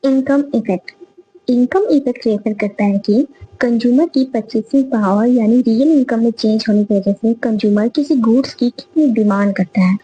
Income effect. Income effect refer करता है कि कंज्यूमर की परचेसिंग पावर यानी रियल इनकम में चेंज होने की वजह से कंज्यूमर किसी गुड्स की कितनी डिमांड करता है।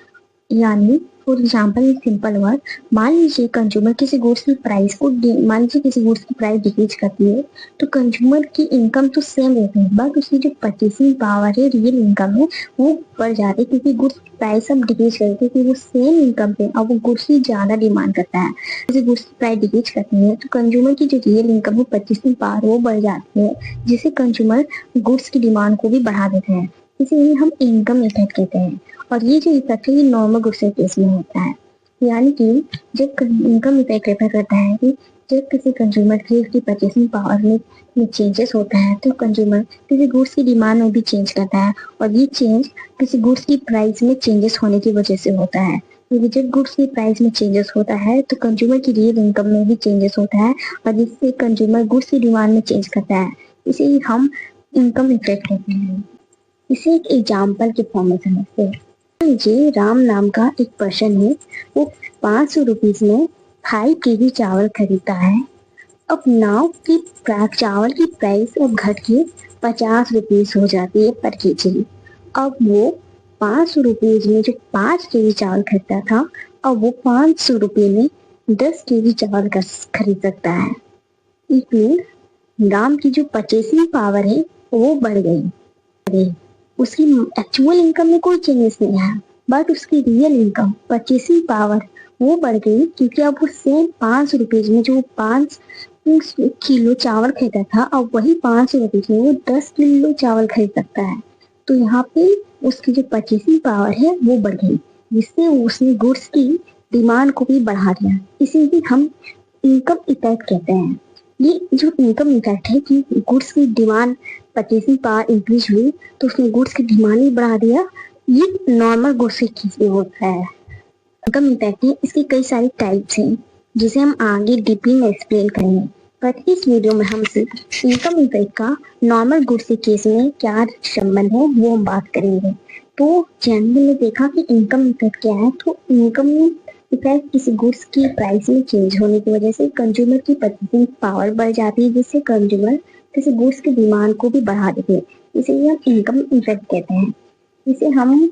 यानी for example in simple word, मान लीजिए कंज्यूमर किसी गुड्स की प्राइस को मान लीजिए किसी गुड्स की प्राइस डिक्रीज करती है, तो कंज्यूमर की इनकम तो सेम रहती है, बट उसकी जो परचेसिंग पावर है, रियल इनकम है, वो बढ़ जाती है, क्योंकि गुड्स की प्राइस अब डिक्रीज करती है, क्योंकि वो सेम इनकम पे अब वो गुड्स की ज्यादा डिमांड करता है। जैसे गुड्स की प्राइस डिक्रीज करती है तो कंज्यूमर की जो रियल इनकम है, परचेसिंग पावर, वो बढ़ जाती है, जिससे कंज्यूमर गुड्स की डिमांड को भी बढ़ा देते हैं। इसीलिए हम इनकम इफेक्ट कहते हैं। और ये जो इफेक्ट है ये नॉर्मल गुड्स के केस में होता है। यानी कि जब इनकम इफेक्ट रेफर करता है कि जब किसी कंज्यूमर की उसकी परचेसिंग पावर में चेंजेस होता है, तो कंज्यूमर किसी गुड्स की डिमांड में भी चेंज करता है, और ये चेंज किसी गुड्स की प्राइस में चेंजेस होने की वजह से होता है। क्योंकि जब गुड्स की प्राइस में चेंजेस होता है तो कंज्यूमर की रियल इनकम में भी चेंजेस होता है, और जिससे कंज्यूमर गुड्स की डिमांड में चेंज करता है। इसे हम इनकम इफेक्ट कहते हैं। इसे एक एग्जाम्पल के फॉर्म में समझते हैं। लीजिए राम नाम का एक पर्सन है, वो 500 रुपीज में 5 kg चावल खरीदता है। अब नाव की चावल की प्राइस अब घट के 50 रुपीज हो जाती है पर केजी। अब वो 500 रुपीज में जो 5 kg चावल खरीदता था, अब वो 500 रुपये में 10 kg चावल खरीद सकता है। इसलिए राम की जो परचेसिंग पावर है वो बढ़ गई। उसकी एक्चुअल इनकम में कोई चेंजेस नहीं आया, बट उसकी रियल इनकम, परचेसिंग पावर, वो बढ़ गई, क्योंकि अब वो सेम 500 रुपीज में जो 5 किलो चावल खरीदा था, अब वही 500 रुपीज में वो 10 किलो चावल खरीद सकता है। तो यहाँ पे उसकी जो परचेसिंग पावर है वो बढ़ गई, जिससे उसने गुड्स की डिमांड को भी बढ़ा दिया। इसीलिए हम इनकम इफेक्ट कहते हैं। ये जो इनकम इफेक्ट है कि गुड्स की डिमांड, परचेसिंग पावर इंक्रीज हुई तो उसने गुड्स की डिमांड भी बढ़ा दिया, ये नॉर्मल गुड्स की केस में होता है। इनकम इफेक्ट है, इसके कई सारे टाइप्स हैं जिसे हम आगे डीपली में एक्सप्लेन करेंगे, पर इस वीडियो में हम सिर्फ इनकम इफेक्ट का नॉर्मल गुड्स के केस में क्या संबंध है वो हम बात करेंगे। तो जनरली ने देखा कि इनकम इफेक्ट क्या है, तो इनकम इफेक्ट किसी गुड्स की प्राइस में चेंज होने की वजह से कंज्यूमर की परचेसिंग पावर बढ़ जाती है, जिससे कंज्यूमर किसी गुड्स की डिमांड को भी बढ़ा देते हैं। इसीलिए हम इनकम इफेक्ट कहते हैं। इसे हम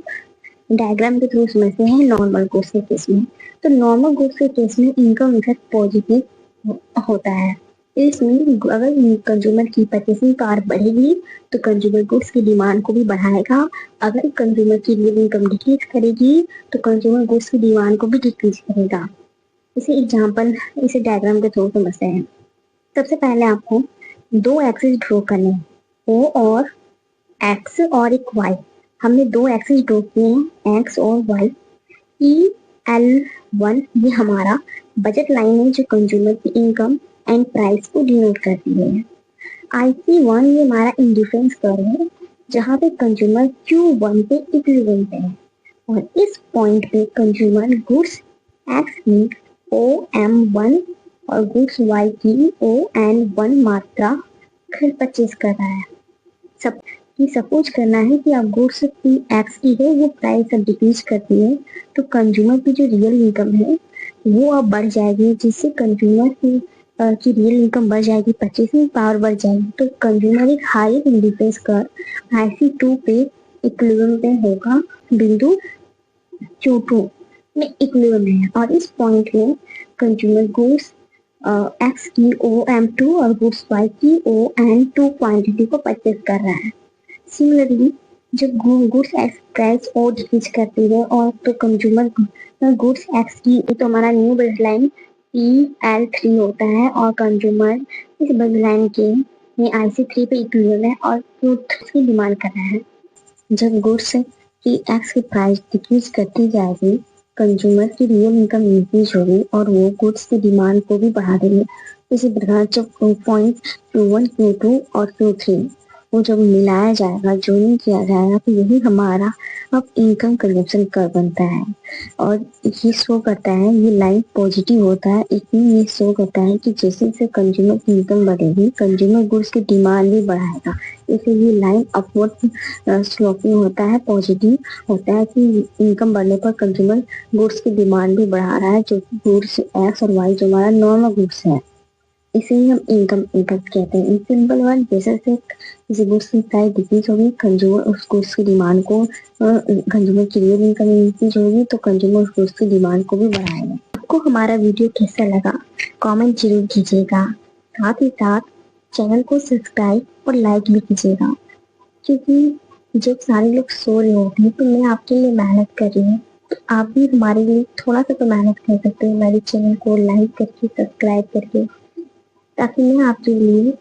डायग्राम के थ्रू समझते हैं नॉर्मल गुड्स के केस में। तो नॉर्मल गुड्स के केस में इनकम इफेक्ट पॉजिटिव होता है। इसमें अगर कंज्यूमर की परचेसिंग पावर बढ़ेगी तो कंज्यूमर गुड्स की डिमांड को भी बढ़ाएगा। अगर कंज्यूमर की रियल इनकम डिक्रीज करेगी तो कंज्यूमर गुड्स की डिमांड को भी डिक्रीज करेगा। इसे डायग्राम के थ्रू समझते हैं। सबसे पहले आपको दो एक्सिस ड्रॉ करने हैं, ओ और एक्स और एक वाई। हमने दो एक्सिस ड्रॉ किए हैं, एक्स और वाई। EL1 ये हमारा बजट लाइन है जो कंज्यूमर की इनकम एंड प्राइस को डिनोट करती है। IC1 ये हमारा इंडिफरेंस कर्व है, जहाँ पे कंज्यूमर Q1 पे इक्विवेलेंट है, और इस पॉइंट पे कंज्यूमर गुड्स X की OM1 और गुड्स Y की ON1 मात्रा परचेज कर रहा है। सपोज करना है कि आप गुड्स की एक्स की है, वो प्राइस अब डिक्रीज करती है, तो कंज्यूमर की जो रियल इनकम है वो अब बढ़ जाएगी, जिससे कंज्यूमर की रियल इनकम बढ़ जाएगी, परचेसिंग पावर बढ़ जाएगी। तो कंज्यूमर एक हाई इंडिफरेंस कर IC2 पे इक्विलिब्रियम पे होगा, बिंदु Q2 में इक्विलिब्रियम है, और इस पॉइंट में कंज्यूमर गुड्स एक्स की OM2 और गुड्स वाई की ON2 क्वांटिटी को परचेज कर रहा है। सिमिलरली जब गुड्स एक्स प्राइस और डिक्रीज करती है और तो कंज्यूमर गुड्स एक्स की, तो हमारा न्यू बजट लाइन PL3 होता है, और कंज्यूमर इस बजट लाइन के में IC3 पे इक्विलिब्रियम है और Q3 की डिमांड कर रहा है। जब गुड्स की एक्स की प्राइस डिक्रीज करती जाएगी, कंज्यूमर की रियल इनकम इंक्रीज होगी और वो गुड्स की डिमांड को भी बढ़ा देंगे। इसी प्रकार जब पॉइंट Q1, Q2 और Q3 वो जब मिलाया जाएगा, जोड़िंग किया जाएगा, तो यही हमारा अब इनकम कंजप्शन कर्व बनता है। और ये शो करता है, ये लाइन पॉजिटिव होता है, इसमें ये शो करता है कि जैसे जैसे कंज्यूमर की इनकम बढ़ेगी, कंज्यूमर गुड्स की डिमांड भी बढ़ाएगा। इसलिए ये लाइन अपवर्ड स्लोपिंग होता है, पॉजिटिव होता है कि इनकम बढ़ने पर कंज्यूमर गुड्स की डिमांड भी बढ़ा रहा है, जो कि गुड्स एक्स और वाई जो हमारा नॉर्मल गुड्स है। इसे ही हम इनकम इम्पैक्ट कहते हैं। इन सिंपल वर्ड, जैसे से किसी गुड्स की प्राइस डिक्रीज होगी, कंज्यूमर उस गुड्स की डिमांड को, कंज्यूमर की रियल इनकम इंक्रीज होगी तो कंज्यूमर उस गुड्स की डिमांड को भी बढ़ाएगा। आपको हमारा वीडियो कैसा लगा कमेंट जरूर कीजिएगा, साथ ही साथ चैनल को सब्सक्राइब और लाइक भी कीजिएगा, क्योंकि जब सारे लोग सो रहे होते हैं तो मैं आपके लिए मेहनत कर रही हूँ। तो आप भी हमारे लिए थोड़ा सा तो मेहनत कर सकते हैं, हमारे चैनल को लाइक करके, सब्सक्राइब करके, ताकि मैं आपके लिए